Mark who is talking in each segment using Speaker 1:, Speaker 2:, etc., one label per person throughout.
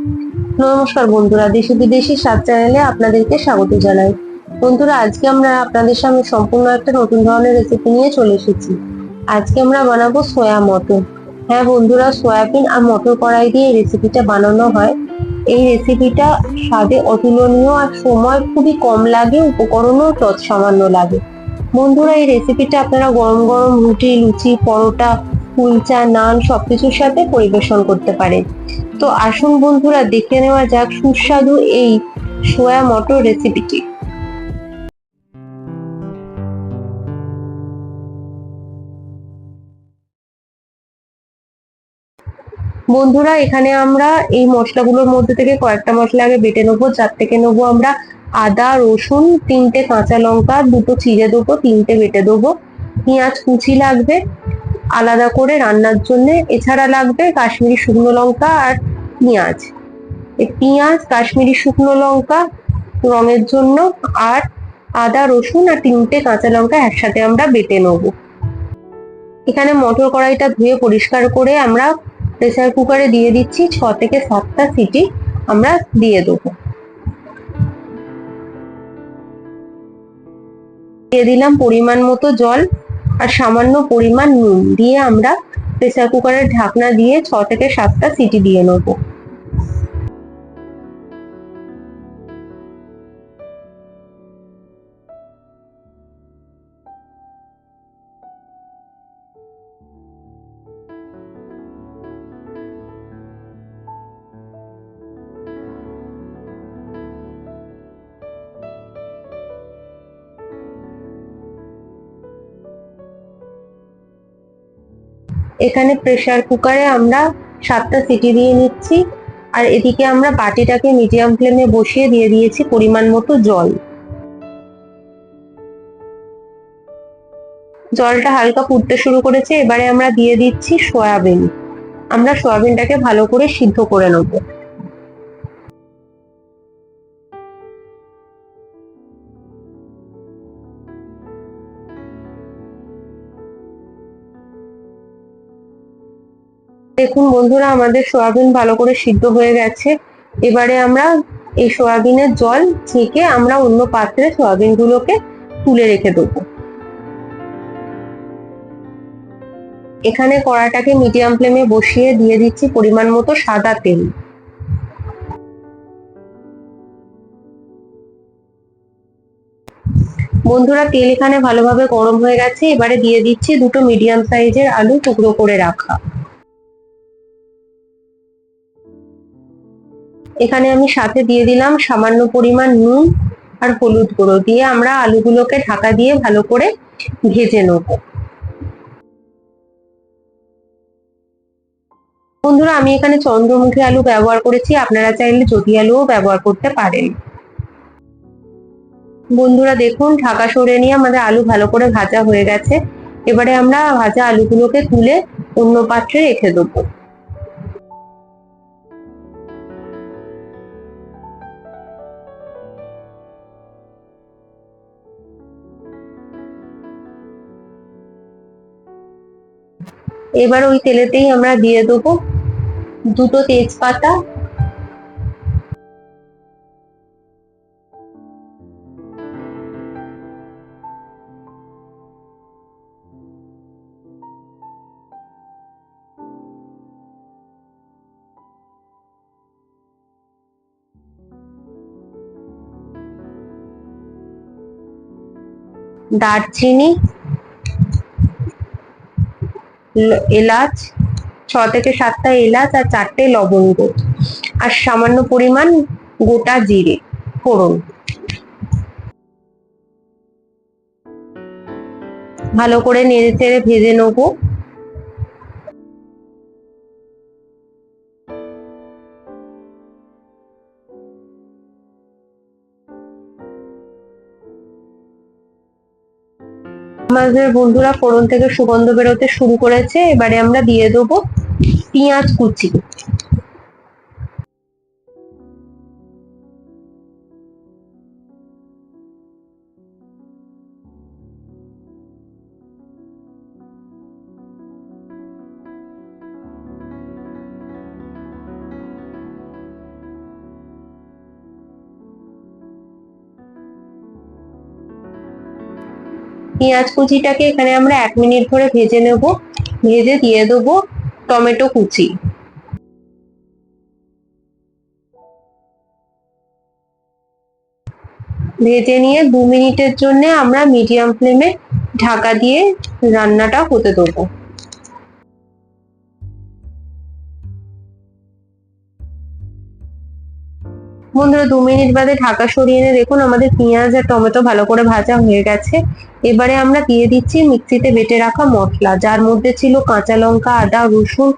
Speaker 1: নমস্কার বন্ধুরা, দেশি বিদেশি স্বাদ চ্যানেলে আপনাদেরকে স্বাগত জানাই। বন্ধুরা, আজকে আমরা আপনাদের সামনে সম্পূর্ণ একটা নতুন ধরনের রেসিপি নিয়ে চলে এসেছি। আজকে আমরা বানাবো সয়া মটর। হ্যাঁ বন্ধুরা, সয়াবিন আর মটর কড়াই দিয়ে এই রেসিপিটা বানানো হয়। এই রেসিপিটা স্বাদে অতুলনীয় আর সময় খুবই কম লাগে, উপকরণও সামান্য লাগে। বন্ধুরা, এই রেসিপিটা আপনারা গরম গরম রুটি, লুচি, পরোটা, কুলচা, নান সবকিছুর সাথে পরিবেশন করতে পারেন। তো আসুন বন্ধুরা, দেখে নেওয়া যাক সুস্বাদু এই সোয়া মটর রেসিপিটি। বন্ধুরা, এখানে আমরা এই মশলাগুলোর মধ্যে থেকে কয়েকটা মশলা আগে বেটে নেবো। যার থেকে নেবো আমরা আদা, রসুন, 3টে কাঁচা লঙ্কা, 2টো চিড়ে দেবো, 3টে বেটে দেবো। পেঁয়াজ কুচি লাগবে আলাদা করে রান্নার জন্য। এছাড়া লাগবে কাশ্মীরি শুকনো লঙ্কা আর পেঁয়াজ। এই পেঁয়াজ, কাশ্মীরি শুকনো লঙ্কা রঙের জন্য, আর আদা, রসুন আর 3টে কাঁচা লঙ্কা একসাথে আমরা বেটে নেবো। এখানে মটর কড়াইটা ধুয়ে পরিষ্কার করে আমরা প্রেসার কুকারে দিয়ে দিচ্ছি। 6 থেকে 7টা সিটি আমরা দিয়ে দেবো। দিয়ে দিলাম পরিমাণ মতো জল আর সামান্য পরিমাণ নুন দিয়ে আমরা প্রেসার কুকারের ঢাকনা দিয়ে 6 থেকে 7টা সিটি দিয়ে নেবো। এখানে প্রেসার কুকারে আমরা 7টা সিটি দিয়ে নিচ্ছি। আর এদিকে আমরা বাটিটাকে মিডিয়াম ফ্লেমে বসিয়ে দিয়ে দিয়েছি পরিমাণ মতো জল। জলটা হালকা ফুটতে শুরু করেছে, এবারে আমরা দিয়ে দিচ্ছি সয়াবিন। আমরা সয়াবিনটাকে ভালো করে সিদ্ধ করে নেব। দেখুন বন্ধুরা, আমাদের সয়াবিন ভালো করে সিদ্ধ হয়ে গেছে। এবারে আমরা এই সয়াবিনের জল ছেঁকে আমরা অন্য পাত্রে সয়াবিন গুলোকে তুলে রেখে দেবো। এখানে কড়াটাকে মিডিয়াম ফ্লেমে বসিয়ে দিয়ে দিচ্ছি পরিমাণ মতো সাদা তেল। বন্ধুরা, তেল এখানে ভালোভাবে গরম হয়ে গেছে। এবারে দিয়ে দিচ্ছি 2টো মিডিয়াম সাইজের আলু টুকরো করে রাখা। এখানে আমি সাথে দিয়ে দিলাম সামান্য পরিমাণ নুন আর হলুদ গুঁড়ো দিয়ে আমরা আলুগুলোকে ঢাকা দিয়ে ভালো করে ভেজে নেব। বন্ধুরা, আমি এখানে চন্দ্রমুখী আলু ব্যবহার করেছি, আপনারা চাইলে জ্যোতি আলুও ব্যবহার করতে পারেন। বন্ধুরা দেখুন, ঢাকা সরিয়ে নিয়ে আমাদের আলু ভালো করে ভাজা হয়ে গেছে। এবারে আমরা ভাজা আলুগুলোকে তুলে অন্য পাত্রে রেখে দেবো। এবার ওই তেলেতেই আমরা দিয়ে দেবো 2টো তেজপাতা, দারচিনি, এলাচ, 6 থেকে 7টা এলাচ আর 4টে লবঙ্গ, আর সামান্য পরিমাণ গোটা জিরে ফোড়ন। ভালো করে নেড়ে চেড়ে ভেজে নেবো। আমাদের বন্ধুরা ফোড়ন থেকে সুগন্ধ বেরোতে শুরু করেছে। এবারে আমরা দিয়ে দেবো পেঁয়াজ কুচি। পেঁয়াজ কুচিটাকে এখানে আমরা 1 মিনিট ধরে ভেজে নেব। ভেজে দিয়ে দেবো টমেটো কুচি। ভেজে নিয়ে 2 মিনিটের জন্য আমরা মিডিয়াম ফ্লেমে ঢাকা দিয়ে রান্নাটা হতে দেবো। বন্ধুরা 2 মিনিট বাদে ঢাকা সরিয়ে এনে দেখুন আমাদের পেঁয়াজ আর টমেটো ভালো করে ভাজা হয়ে গেছে। এবারে আমরা দিয়ে দিচ্ছি মিক্সিতে বেটে রাখা মশলা, যার মধ্যে ছিল কাঁচা লঙ্কা, আদা, রসুন,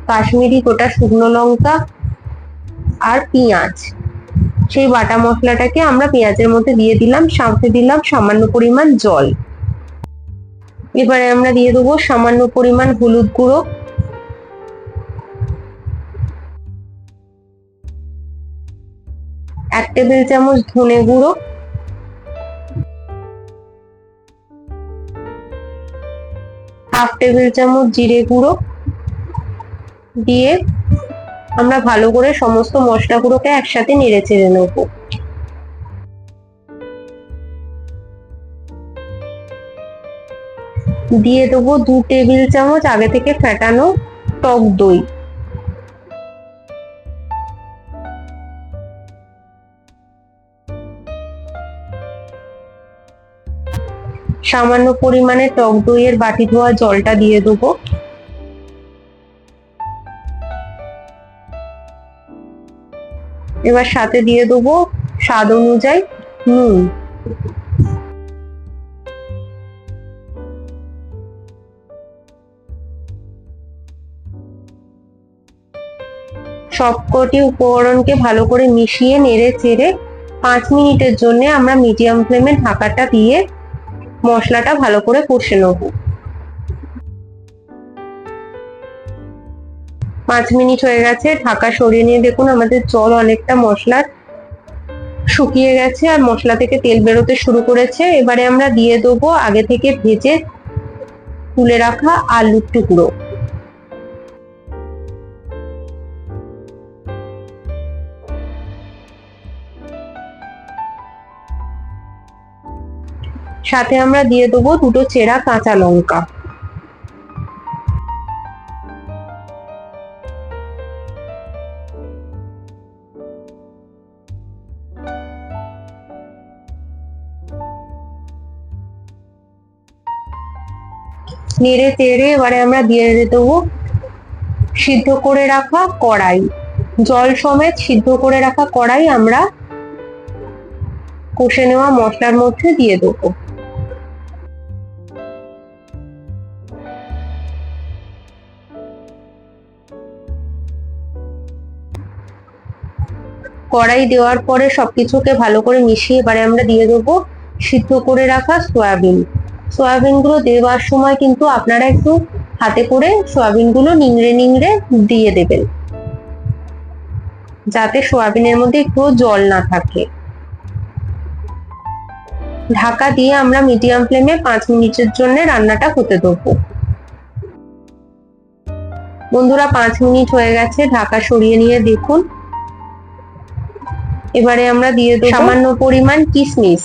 Speaker 1: কাশ্মীরি গোটা শুকনো লঙ্কা আর পেঁয়াজ। সেই বাটা মশলাটাকে আমরা পেঁয়াজের মধ্যে দিয়ে দিলাম, সাথে দিলাম সামান্য পরিমাণ জল। এবারে আমরা দিয়ে দেবো সামান্য পরিমাণ হলুদ গুঁড়ো, 1 টেবিল চামচ ধনে গুঁড়ো, 1/2 টেবিল চামচ জিরে গুঁড়ো দিয়ে আমরা ভালো করে সমস্ত মশলাগুলোকে একসাথে নেড়ে চেড়ে নেব। দিয়ে দেবো 2 টেবিল চামচ আগে থেকে ফেটানো টক দই। সামান্য পরিমাণে টক দইয়ের বাটি ধোয়া জলটা দিয়ে দেবো। এবার সাথে দিয়ে দেবো স্বাদ অনুযায়ী নুন। সবকটি উপকরণকে ভালো করে মিশিয়ে নেড়ে চেড়ে 5 মিনিটের জন্য আমরা মিডিয়াম ফ্লেমে ঢাকাটা দিয়ে মশলাটা ভালো করে কষে নেব। 5 মিনিট হয়ে গেছে, ঢাকা সরিয়ে নিয়ে দেখুন আমাদের জল অনেকটা মশলার শুকিয়ে গেছে আর মশলা থেকে তেল বেরোতে শুরু করেছে। এবারে আমরা দিয়ে দেবো আগে থেকে ভেজে তুলে রাখা আলুর টুকরো। সাথে আমরা দিয়ে দেবো 2টো চেরা কাঁচা লঙ্কা। নেড়ে চেড়ে এবারে আমরা দিয়ে দেবো সিদ্ধ করে রাখা কড়াই, জল সমেত সিদ্ধ করে রাখা কড়াই আমরা কষে নেওয়া মশলার মধ্যে দিয়ে দেবো। কড়াই দেওয়ার পরে সবকিছুকে ভালো করে মিশিয়ে এবারে আমরা দিয়ে দেবো সিদ্ধ করে রাখা সয়াবিন। সয়াবিন গুলো দেওয়ার সময় কিন্তু আপনারা একটু হাতে করে সয়াবিন গুলো নিংড়ে নিংড়ে দিয়ে দেবেন, যাতে সয়াবিনের মধ্যে একটু জল না থাকে। ঢাকা দিয়ে আমরা মিডিয়াম ফ্লেমে 5 মিনিটের জন্য রান্নাটা হতে দেবো। বন্ধুরা 5 মিনিট হয়ে গেছে, ঢাকা সরিয়ে নিয়ে দেখুন এবারে আমরা দিয়ে দেবো সামান্য পরিমাণ কিশমিশ।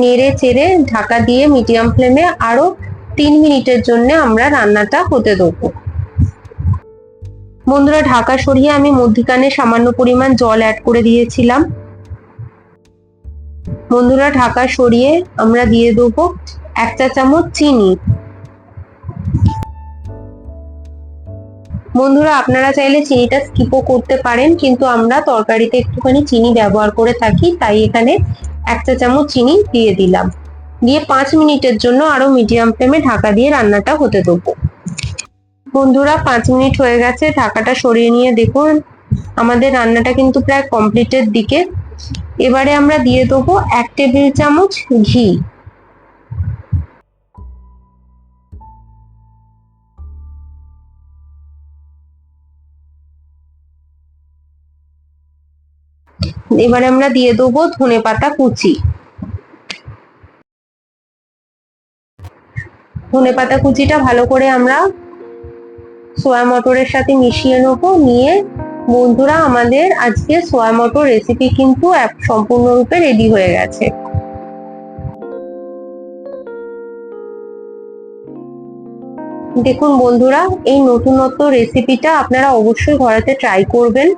Speaker 1: নেড়ে চেড়ে ঢাকা দিয়ে মিডিয়াম ফ্লেমে আরো 3 মিনিটের জন্য আমরা রান্নাটা হতে দেবো। বন্ধুরা ঢাকা সরিয়ে আমি মধ্যিখানে সামান্য পরিমাণ জল অ্যাড করে দিয়েছিলাম। বন্ধুরা ঢাকা সরিয়ে আমরা দিয়ে দেবো 1 চা চামচ চিনি। বন্ধুরা আপনারা চাইলে চিনিটা স্কিপও করতে পারেন, কিন্তু আমরা তরকারিতে একটুখানি চিনি ব্যবহার করে থাকি, তাই এখানে 1 চা চামচ চিনি দিয়ে দিলাম। দিয়ে 5 মিনিটের জন্য আরো মিডিয়াম ফ্লেমে ঢাকা দিয়ে রান্নাটা হতে দেবো। বন্ধুরা 5 মিনিট হয়ে গেছে, ঢাকাটা সরিয়ে নিয়ে দেখুন আমাদের রান্নাটা কিন্তু প্রায় কমপ্লিটের দিকে। এবারে আমরা দিয়ে দেবো 1 টেবিল চামচ ঘি। এবারে আমরা দিয়ে দেবো ধনেপাতা কুচি। ধনেপাতা কুচিটা ভালো করে আমরা সোয়া মটরের সাথে মিশিয়ে নেবো, নিয়ে বন্ধুরা, আমাদের আজকে সোয়া মটর রেসিপি কিন্তু সম্পূর্ণরূপে রেডি হয়ে গেছে। দেখুন বন্ধুরা, এই নতুনত্ব রেসিপিটা আপনারা অবশ্যই ঘরেতে ট্রাই করবেন।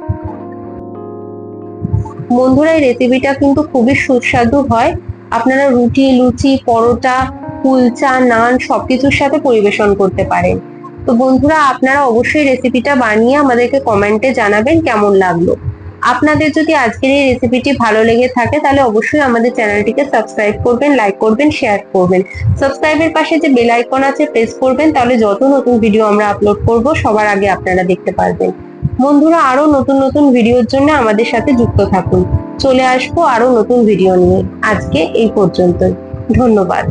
Speaker 1: বন্ধুরা, এই রেসিপিটা কিন্তু খুবই সুস্বাদু হয়। আপনারা রুটি, লুচি, পরোটা, কুলচা, নান সবকিছুর সাথে পরিবেশন করতে পারেন। তো বন্ধুরা, আপনারা অবশ্যই রেসিপিটা বানিয়ে আমাদেরকে কমেন্টে জানাবেন কেমন লাগলো। আপনাদের যদি আজকের এই রেসিপিটি ভালো লেগে থাকে তাহলে অবশ্যই আমাদের চ্যানেলটিকে সাবস্ক্রাইব করবেন, লাইক করবেন, শেয়ার করবেন। সাবস্ক্রাইবের পাশে যে বেল আইকন আছে প্রেস করবেন, তাহলে যত নতুন ভিডিও আমরা আপলোড করব সবার আগে আপনারা দেখতে পারবেন। বন্ধুরা, আরো নতুন নতুন ভিডিওর জন্য আমাদের সাথে যুক্ত থাকুন। চলে আসবো আরো নতুন ভিডিও নিয়ে। আজকে এই পর্যন্তই। ধন্যবাদ।